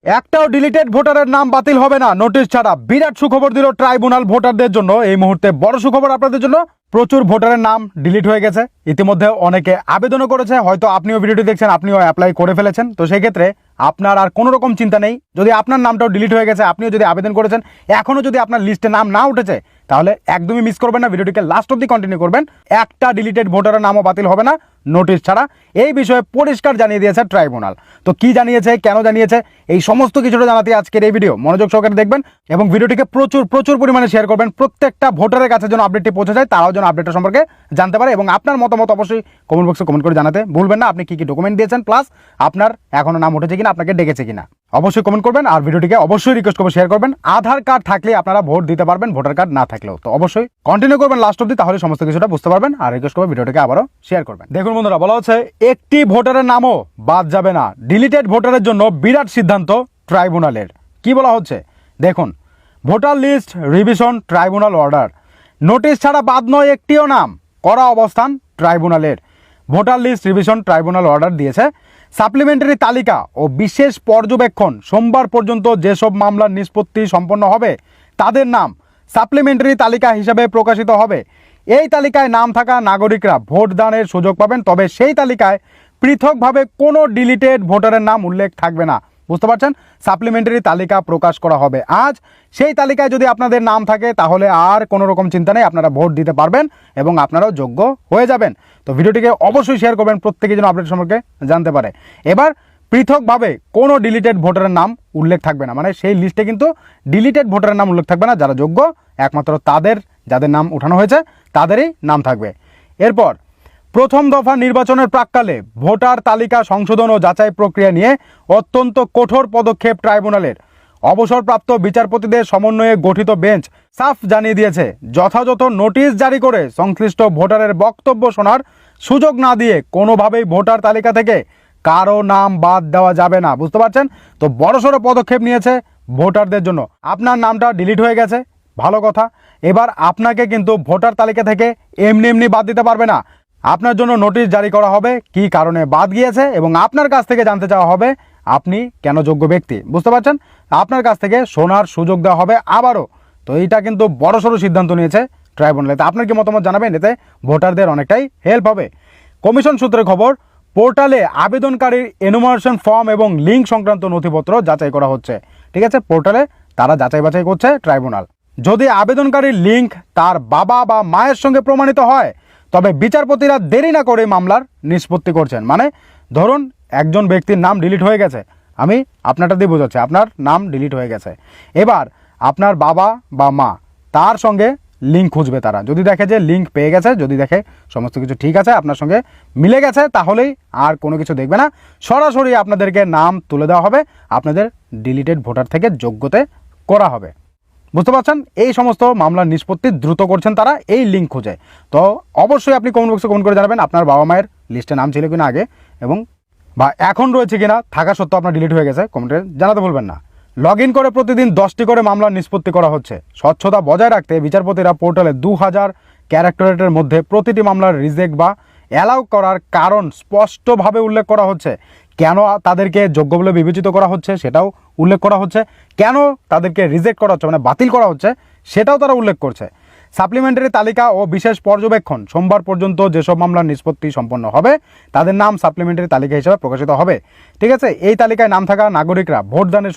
একটাও ডিলিটেড ভোটারের নাম বাতিল হবে না নোটিশ ছাড়া। বিরাট সুখবর দিল ট্রাইব্যুনাল ভোটারদের জন্য। এই মুহূর্তে বড় সুখবর আপনাদের জন্য, প্রচুর ভোটারের নাম ডিলিট হয়ে গেছে। ইতিমধ্যে অনেকে আবেদনও করেছে, হয়তো আপনিও ভিডিওটি দেখছেন, আপনিও অ্যাপ্লাই করে ফেলেছেন। তো সেই ক্ষেত্রে আপনার আর কোনো রকম চিন্তা নেই। যদি আপনার নামটাও ডিলিট হয়ে গেছে, আপনিও যদি আবেদন করেছেন, এখনও যদি আপনার লিস্টে নাম না উঠেছে, তাহলে একদমই মিস করবেন না, ভিডিওটিকে লাস্ট অব্দি কন্টিনিউ করবেন। একটা ডিলিটেড ভোটারের নামও বাতিল হবে না নোটিশ ছাড়া, এই বিষয়ে পরিষ্কার জানিয়ে দিয়েছে ট্রাইব্যুনাল। তো কি জানিয়েছে, কেন জানিয়েছে, এই সমস্ত কিছুটা জানাতে আজকের এই ভিডিও মনোযোগ সহকারে দেখবেন এবং ভিডিওটিকে প্রচুর পরিমাণে শেয়ার করবেন। প্রত্যেকটা ভোটারের কাছে যেন আপডেটটি পৌঁছে যায়, তারাও যেন আপডেটটা সম্পর্কে জানতে পারে। এবং আপনার মতামত অবশ্যই কমেন্ট বক্সে কমেন্ট করে জানাতে ভুলবেন না। আপনি কি কি ডকুমেন্ট দিয়েছেন, প্লাস আপনার এখনো নাম উঠেছে কিনা, আপনাকে ডেকেছে কিনা, অবশ্যই কমেন্ট করবেন। আর ভিডিওটিকে অবশ্যই রিকোয়েস্ট করবো শেয়ার করবেন। আধার কার্ড থাকলে আপনারা ভোট দিতে পারবেন, ভোটার কার্ড না থাকলেও। তো অবশ্যই কন্টিনিউ করবেন লাস্ট অব্দি, তাহলে সমস্ত কিছুটা বুঝতে পারবেন। আর রিকোয়েস্ট করবো ভিডিওটিকে আবারও শেয়ার করবেন। দেখুন বন্ধুরা, বলা হচ্ছে একটি ভোটারের নামও বাদ যাবে না। ডিলিটেড ভোটারের জন্য বিরাট সিদ্ধান্ত ট্রাইব্যুনালের। কি বলা হচ্ছে দেখুন, voter list revision tribunal order. Notice ছাড়া বাদ নয় একটিও নাম, কড়া অবস্থান ট্রাইব্যুনালের। Voter list revision tribunal order দিয়েছে। সাপ্লিমেন্টারি তালিকা ও বিশেষ পর্যবেক্ষণ সোমবার পর্যন্ত যেসব মামলার নিষ্পত্তি সম্পন্ন হবে তাদের নাম সাপ্লিমেন্টারি তালিকা হিসাবে প্রকাশিত হবে। এই তালিকায় নাম থাকা নাগরিকরা ভোটদানের সুযোগ পাবেন, তবে সেই তালিকায় পৃথকভাবে কোনো ডিলিটেড ভোটারের নাম উল্লেখ থাকবে না। বুঝতে পারছেন, সাপ্লিমেন্টারি তালিকা প্রকাশ করা হবে আজ। সেই তালিকায় যদি আপনাদের নাম থাকে তাহলে আর কোনো রকম চিন্তা নেই, আপনারা ভোট দিতে পারবেন এবং আপনারাও যোগ্য হয়ে যাবেন। তো ভিডিওটিকে অবশ্যই শেয়ার করবেন, প্রত্যেকে যেন আপডেট সম্পর্কে জানতে পারে। এবার পৃথকভাবে কোনো ডিলিটেড ভোটারের নাম উল্লেখ থাকবে না, মানে সেই লিস্টে কিন্তু ডিলিটেড ভোটারের নাম উল্লেখ থাকবে না। যারা যোগ্য একমাত্র তাদের, যাদের নাম উঠানো হয়েছে তাদেরই নাম থাকবে। এরপর প্রথম দফা নির্বাচনের প্রাক্কালে ভোটার তালিকা সংশোধন ও যাচাই প্রক্রিয়া নিয়ে অত্যন্ত কঠোর পদক্ষেপ ট্রাইব্যুনালের। অবসরপ্রাপ্ত বিচারপতিদের সমন্বয়ে গঠিত বেঞ্চ সাফ জানিয়ে দিয়েছে, যথাযথ নোটিশ জারি করে সংশ্লিষ্ট ভোটারের বক্তব্য শোনার সুযোগ না দিয়ে কোনোভাবেই ভোটার তালিকা থেকে কারো নাম বাদ দেওয়া যাবে না। বুঝতে পারছেন, তো বড়সড় পদক্ষেপ নিয়েছে ভোটারদের জন্য। আপনার নামটা ডিলিট হয়ে গেছে, ভালো কথা। এবার আপনাকে কিন্তু ভোটার তালিকা থেকে এমনি বাদ দিতে পারবে না। আপনার জন্য নোটিশ জারি করা হবে, কি কারণে বাদ গিয়েছে, এবং আপনার কাছ থেকে জানতে চাওয়া হবে আপনি কেন যোগ্য ব্যক্তি। বুঝতে পারছেন, আপনার কাছ থেকে শোনার সুযোগ দেওয়া হবে আবারও। তো এইটা কিন্তু বড়সড় সিদ্ধান্ত নিয়েছে ট্রাইব্যুনাল। আপনার কি মতামত জানাবেন, এতে ভোটারদের অনেকটাই হেল্প হবে। কমিশন সূত্রের খবর, পোর্টালে আবেদনকারীর এনুমারেশন ফর্ম এবং লিঙ্ক সংক্রান্ত নথিপত্র যাচাই করা হচ্ছে। ঠিক আছে, পোর্টালে তারা যাচাই বাছাই করছে ট্রাইব্যুনাল। যদি আবেদনকারীর লিঙ্ক তার বাবা বা মায়ের সঙ্গে প্রমাণিত হয়, তবে বিচারপতিরা দেরি না করে মামলার নিষ্পত্তি করছেন। মানে ধরুন একজন ব্যক্তির নাম ডিলিট হয়ে গেছে, আমি আপনারটা দিয়ে বোঝাচ্ছি, আপনার নাম ডিলিট হয়ে গেছে। এবার আপনার বাবা বা মা, তার সঙ্গে লিঙ্ক খুঁজবে তারা। যদি দেখে যে লিঙ্ক পেয়ে গেছে, যদি দেখে সমস্ত কিছু ঠিক আছে, আপনার সঙ্গে মিলে গেছে, তাহলেই আর কোনো কিছু দেখবে না, সরাসরি আপনাদেরকে নাম তুলে দেওয়া হবে, আপনাদের ডিলিটেড ভোটার থেকে যোগ্যতে করা হবে। বুঝতে পারছেন, এই সমস্ত মামলার নিষ্পত্তি দ্রুত করছেন তারা এই লিঙ্ক খুঁজে। তো অবশ্যই আপনি কমেন্ট বক্সে কমেন্ট করে জানাবেন আপনার বাবা মায়ের লিস্টে নাম ছিল কিনা আগে, এবং বা এখন রয়েছে কিনা, থাকা সত্ত্বেও আপনার ডিলিট হয়ে গেছে, কমেন্টে জানাতে ভুলবেন না। লগ ইন করে প্রতিদিন 10টি করে মামলার নিষ্পত্তি করা হচ্ছে। স্বচ্ছতা বজায় রাখতে বিচারপতিরা পোর্টালে 2000 ক্যারেক্টারের মধ্যে প্রতিটি মামলার রিজেক্ট বা অ্যালাউ করার কারণ স্পষ্টভাবে উল্লেখ করা হচ্ছে। কেন তাদেরকে যোগ্য বলে বিবেচিত করা হচ্ছে সেটাও উল্লেখ করা হচ্ছে, কেন তাদেরকে রিজেক্ট করা হচ্ছে মানে বাতিল করা হচ্ছে সেটাও তারা উল্লেখ করছে। সাপ্লিমেন্টারি তালিকা ও বিশেষ পর্যবেক্ষণ সোমবার পর্যন্ত যেসব মামলার নিষ্পত্তি সম্পন্ন হবে তাদের নাম সাপ্লিমেন্টারি তালিকা হিসেবে প্রকাশিত হবে। ঠিক আছে, এই তালিকায় নাম থাকা নাগরিকরা ভোটদানের